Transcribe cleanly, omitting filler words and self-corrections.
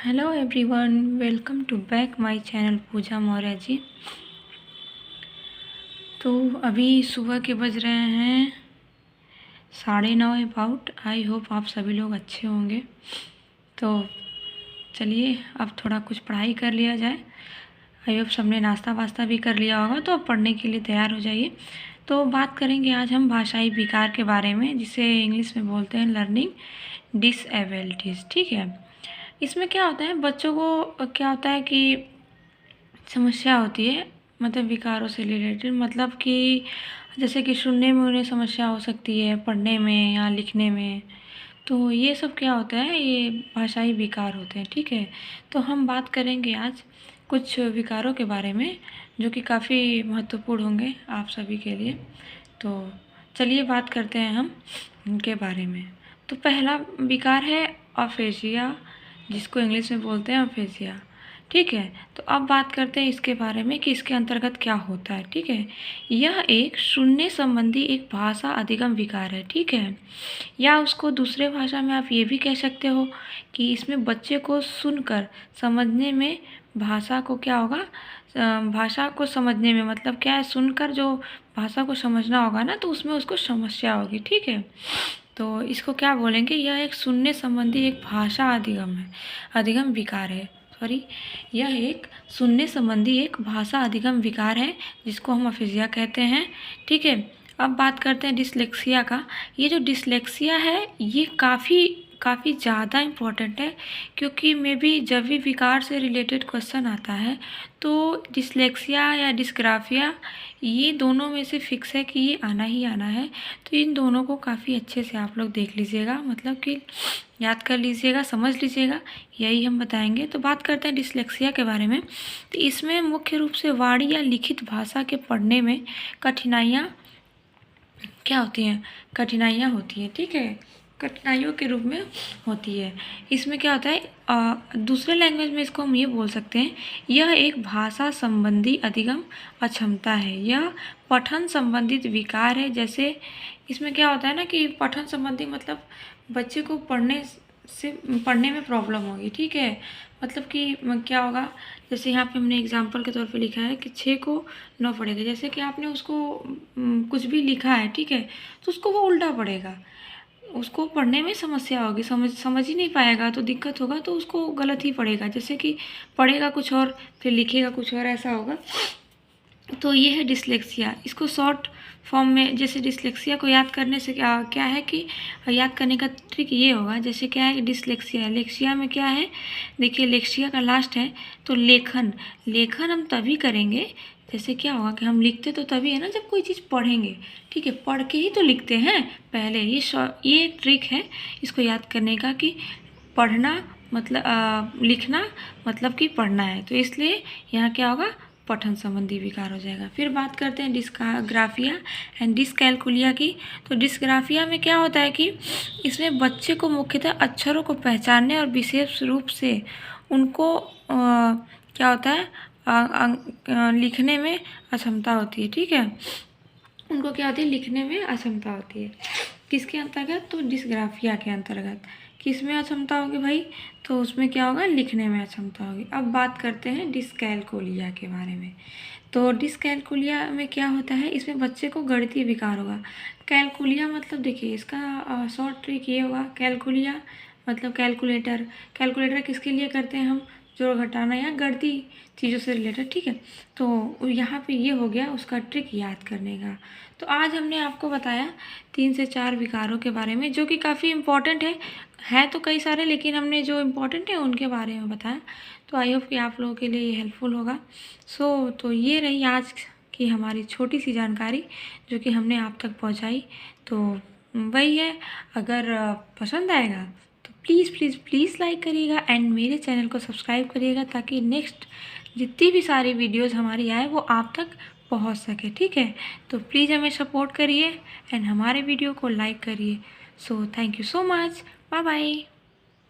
Hello everyone, welcome to back my channel Pooja Maurya ji. तो अभी सुबह के बज रहे हैं 9:30 अबाउट। आई होप आप सभी लोग अच्छे होंगे। तो चलिए अब थोड़ा कुछ पढ़ाई कर लिया जाए। आई होप सबने नाश्ता वास्ता भी कर लिया होगा, तो अब पढ़ने के लिए तैयार हो जाइए। तो बात करेंगे आज हम भाषाई विकार के बारे में, जिसे इंग्लिश में बोलते हैं लर्निंग डिसएबिलिटीज़। ठीक है, इसमें क्या होता है, बच्चों को क्या होता है कि समस्या होती है, मतलब विकारों से रिलेटेड, मतलब कि जैसे कि सुनने में उन्हें समस्या हो सकती है, पढ़ने में या लिखने में। तो ये सब क्या होता है, ये भाषाई विकार होते हैं। ठीक है, तो हम बात करेंगे आज कुछ विकारों के बारे में जो कि काफ़ी महत्वपूर्ण होंगे आप सभी के लिए। तो चलिए बात करते हैं हम उनके बारे में। तो पहला विकार है अफेजिया, जिसको इंग्लिश में बोलते हैं अफेजिया। ठीक है, तो अब बात करते हैं इसके बारे में कि इसके अंतर्गत क्या होता है। ठीक है, यह एक सुनने संबंधी एक भाषा अधिगम विकार है। ठीक है, या उसको दूसरे भाषा में आप ये भी कह सकते हो कि इसमें बच्चे को सुनकर समझने में, भाषा को क्या होगा, भाषा को समझने में, मतलब क्या है, सुनकर जो भाषा को समझना होगा ना, तो उसमें उसको समस्या होगी। ठीक है, तो इसको क्या बोलेंगे, यह एक सुनने संबंधी एक भाषा अधिगम है, अधिगम विकार है। सॉरी, यह एक सुनने संबंधी एक भाषा अधिगम विकार है, जिसको हम अफेजिया कहते हैं। ठीक है, अब बात करते हैं डिसलेक्सिया का। ये जो डिसलेक्सिया है, ये काफ़ी ज़्यादा इम्पोर्टेंट है, क्योंकि मे बी जब भी विकार से रिलेटेड क्वेश्चन आता है तो डिसलेक्सिया या डिस्ग्राफिया, ये दोनों में से फिक्स है कि ये आना ही आना है। तो इन दोनों को काफ़ी अच्छे से आप लोग देख लीजिएगा, मतलब कि याद कर लीजिएगा, समझ लीजिएगा, यही हम बताएंगे। तो बात करते हैं डिसलेक्सिया के बारे में। तो इसमें मुख्य रूप से वाणी या लिखित भाषा के पढ़ने में कठिनाइयाँ क्या होती हैं, कठिनाइयाँ होती हैं। ठीक है, कठिनाइयों के रूप में होती है। इसमें क्या होता है, दूसरे लैंग्वेज में इसको हम ये बोल सकते हैं, यह एक भाषा संबंधी अधिगम अक्षमता है, यह पठन संबंधित विकार है। जैसे इसमें क्या होता है ना कि पठन संबंधी मतलब बच्चे को पढ़ने में प्रॉब्लम होगी। ठीक है, मतलब कि क्या होगा, जैसे यहाँ पे हमने एग्जाम्पल के तौर पे लिखा है कि 6 को 9 पढ़ेगा। जैसे कि आपने उसको कुछ भी लिखा है, ठीक है, तो उसको वो उल्टा पढ़ेगा, उसको पढ़ने में समस्या होगी, समझ ही नहीं पाएगा, तो दिक्कत होगा, तो उसको गलत ही पढ़ेगा। जैसे कि पढ़ेगा कुछ और फिर लिखेगा कुछ और, ऐसा होगा। तो ये है डिसलेक्सिया। इसको शॉर्ट फॉर्म में, जैसे डिसलेक्सिया को याद करने से क्या है कि याद करने का ट्रिक ये होगा, जैसे क्या है कि डिसलेक्सिया, लेक्सिया में क्या है, देखिए लेक्सिया का लास्ट है, तो लेखन हम तभी करेंगे, जैसे क्या होगा कि हम लिखते तो तभी है ना जब कोई चीज़ पढ़ेंगे। ठीक है, पढ़ के ही तो लिखते हैं पहले। ये एक ट्रिक है इसको याद करने का कि पढ़ना मतलब लिखना मतलब कि पढ़ना है, तो इसलिए यहाँ क्या होगा, पठन संबंधी विकार हो जाएगा। फिर बात करते हैं डिस्ग्राफिया एंड डिसकैलकुलिया की। तो डिस्ग्राफिया में क्या होता है कि इसमें बच्चे को मुख्यतः अक्षरों को पहचानने और विशेष रूप से उनको क्या होता है, लिखने में अक्षमता होती है। ठीक है, उनको क्या होती है, लिखने में अक्षमता होती है। किसके अंतर्गत, तो डिस्ग्राफिया के अंतर्गत। किस में अक्षमता होगी भाई, तो उसमें क्या होगा, लिखने में अक्षमता होगी। अब बात करते हैं डिसकैलकुलिया के बारे में। तो डिसकैलकुलिया में क्या होता है, इसमें बच्चे को गणितीय विकार होगा। कैलकुलिया मतलब देखिए इसका शॉर्ट ट्रिक ये होगा, कैलकुलिया मतलब कैलकुलेटर किसके लिए करते हैं हम, जोड़ घटाना या गणितीय चीज़ों से रिलेटेड। ठीक है, तो यहाँ पे ये हो गया उसका ट्रिक याद करने का। तो आज हमने आपको बताया 3 से 4 विकारों के बारे में, जो कि काफ़ी इम्पॉर्टेंट है तो कई सारे, लेकिन हमने जो इम्पोर्टेंट है उनके बारे में बताया। तो आई होप कि आप लोगों के लिए ये हेल्पफुल होगा। तो ये रही आज की हमारी छोटी सी जानकारी जो कि हमने आप तक पहुंचाई। तो वही है, अगर पसंद आएगा तो प्लीज़ प्लीज़ प्लीज़ लाइक करिएगा एंड मेरे चैनल को सब्सक्राइब करिएगा, ताकि नेक्स्ट जितनी भी सारी वीडियोज़ हमारी आए वो आप तक पहुंच सके। ठीक है, तो प्लीज़ हमें सपोर्ट करिए एंड हमारे वीडियो को लाइक करिए। So thank you so much, bye bye.